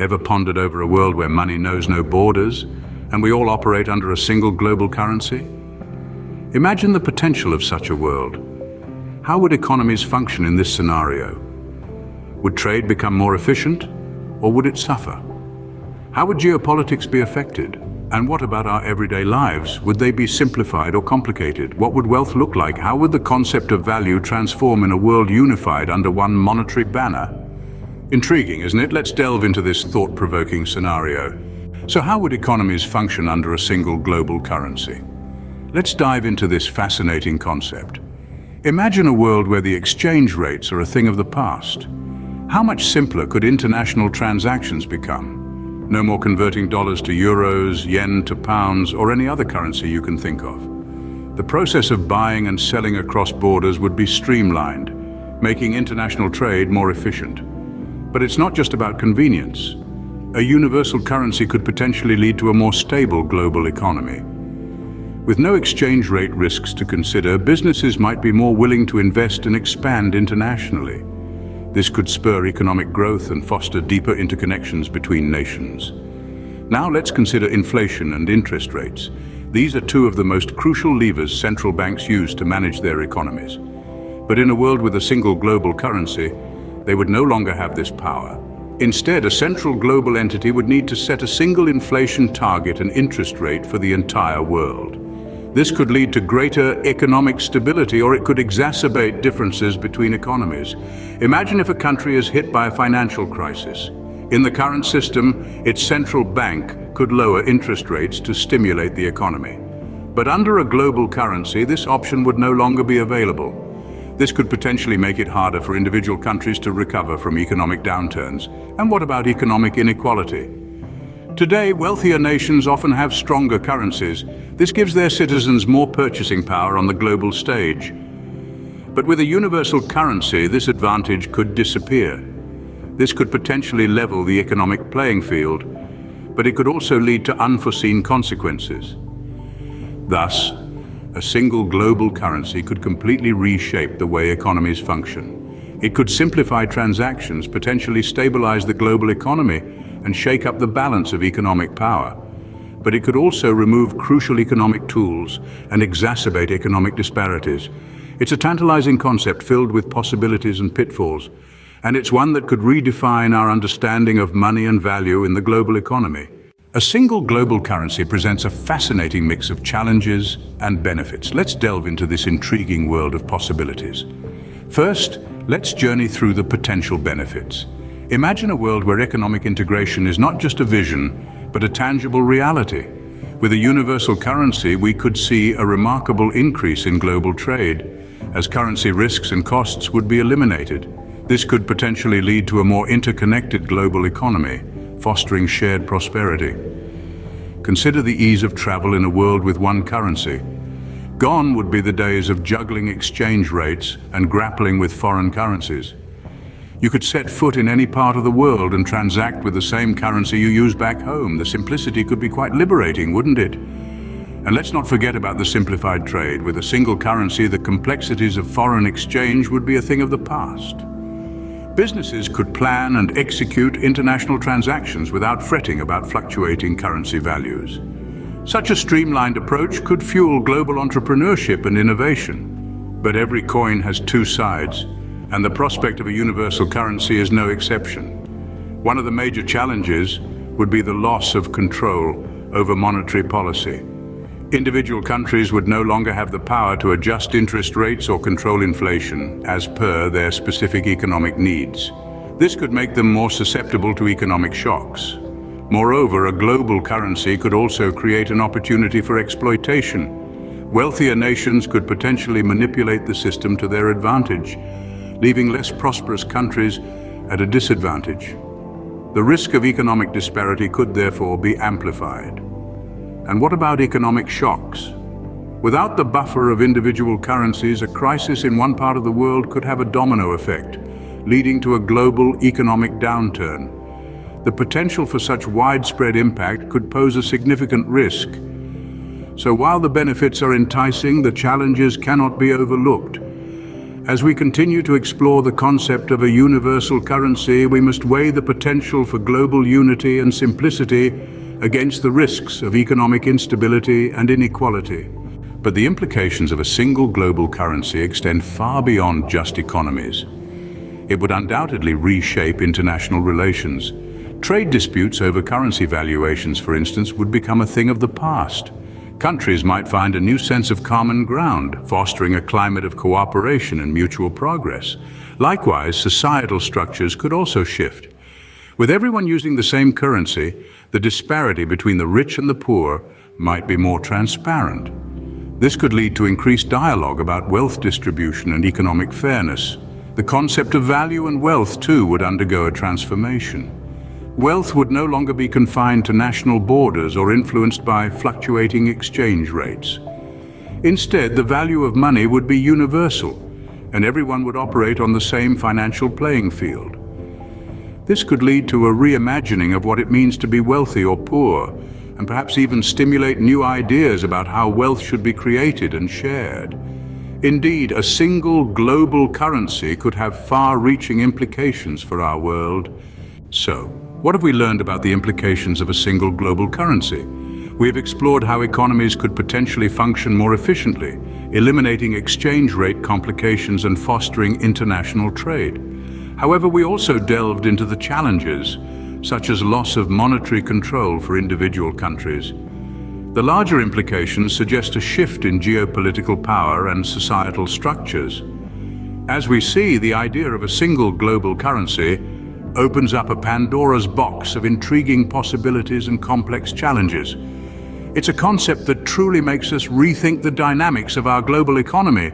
Ever pondered over a world where money knows no borders and we all operate under a single global currency? Imagine the potential of such a world. How would economies function in this scenario? Would trade become more efficient, or would it suffer? How would geopolitics be affected? And what about our everyday lives? Would they be simplified or complicated? What would wealth look like? How would the concept of value transform in a world unified under one monetary banner? Intriguing, isn't it? Let's delve into this thought-provoking scenario. So how would economies function under a single global currency? Let's dive into this fascinating concept. Imagine a world where the exchange rates are a thing of the past. How much simpler could international transactions become? No more converting dollars to euros, yen to pounds, or any other currency you can think of. The process of buying and selling across borders would be streamlined, making international trade more efficient. But it's not just about convenience. A universal currency could potentially lead to a more stable global economy. With no exchange rate risks to consider, businesses might be more willing to invest and expand internationally. This could spur economic growth and foster deeper interconnections between nations. Now let's consider inflation and interest rates. These are two of the most crucial levers central banks use to manage their economies. But in a world with a single global currency, they would no longer have this power. Instead, a central global entity would need to set a single inflation target and interest rate for the entire world. This could lead to greater economic stability, or it could exacerbate differences between economies. Imagine if a country is hit by a financial crisis. In the current system, its central bank could lower interest rates to stimulate the economy. But under a global currency, this option would no longer be available. This could potentially make it harder for individual countries to recover from economic downturns. And what about economic inequality? Today, wealthier nations often have stronger currencies. This gives their citizens more purchasing power on the global stage. But with a universal currency, this advantage could disappear. This could potentially level the economic playing field, but it could also lead to unforeseen consequences. Thus, a single global currency could completely reshape the way economies function. It could simplify transactions, potentially stabilize the global economy, and shake up the balance of economic power. But it could also remove crucial economic tools and exacerbate economic disparities. It's a tantalizing concept filled with possibilities and pitfalls, and it's one that could redefine our understanding of money and value in the global economy. A single global currency presents a fascinating mix of challenges and benefits. Let's delve into this intriguing world of possibilities. First, let's journey through the potential benefits. Imagine a world where economic integration is not just a vision, but a tangible reality. With a universal currency, we could see a remarkable increase in global trade, as currency risks and costs would be eliminated. This could potentially lead to a more interconnected global economy, fostering shared prosperity. Consider the ease of travel in a world with one currency. Gone would be the days of juggling exchange rates and grappling with foreign currencies. You could set foot in any part of the world and transact with the same currency you use back home. The simplicity could be quite liberating, wouldn't it? And let's not forget about the simplified trade. With a single currency, the complexities of foreign exchange would be a thing of the past. Businesses could plan and execute international transactions without fretting about fluctuating currency values. Such a streamlined approach could fuel global entrepreneurship and innovation. But every coin has two sides, and the prospect of a universal currency is no exception. One of the major challenges would be the loss of control over monetary policy. Individual countries would no longer have the power to adjust interest rates or control inflation as per their specific economic needs. This could make them more susceptible to economic shocks. Moreover, a global currency could also create an opportunity for exploitation. Wealthier nations could potentially manipulate the system to their advantage, leaving less prosperous countries at a disadvantage. The risk of economic disparity could therefore be amplified. And what about economic shocks? Without the buffer of individual currencies, a crisis in one part of the world could have a domino effect, leading to a global economic downturn. The potential for such widespread impact could pose a significant risk. So while the benefits are enticing, the challenges cannot be overlooked. As we continue to explore the concept of a universal currency, we must weigh the potential for global unity and simplicity against the risks of economic instability and inequality. But the implications of a single global currency extend far beyond just economies. It would undoubtedly reshape international relations. Trade disputes over currency valuations, for instance, would become a thing of the past. Countries might find a new sense of common ground, fostering a climate of cooperation and mutual progress. Likewise, societal structures could also shift. With everyone using the same currency, the disparity between the rich and the poor might be more transparent. This could lead to increased dialogue about wealth distribution and economic fairness. The concept of value and wealth, too, would undergo a transformation. Wealth would no longer be confined to national borders or influenced by fluctuating exchange rates. Instead, the value of money would be universal, and everyone would operate on the same financial playing field. This could lead to a reimagining of what it means to be wealthy or poor, and perhaps even stimulate new ideas about how wealth should be created and shared. Indeed, a single global currency could have far-reaching implications for our world. So, what have we learned about the implications of a single global currency? We have explored how economies could potentially function more efficiently, eliminating exchange rate complications and fostering international trade. However, we also delved into the challenges, such as loss of monetary control for individual countries. The larger implications suggest a shift in geopolitical power and societal structures. As we see, the idea of a single global currency opens up a Pandora's box of intriguing possibilities and complex challenges. It's a concept that truly makes us rethink the dynamics of our global economy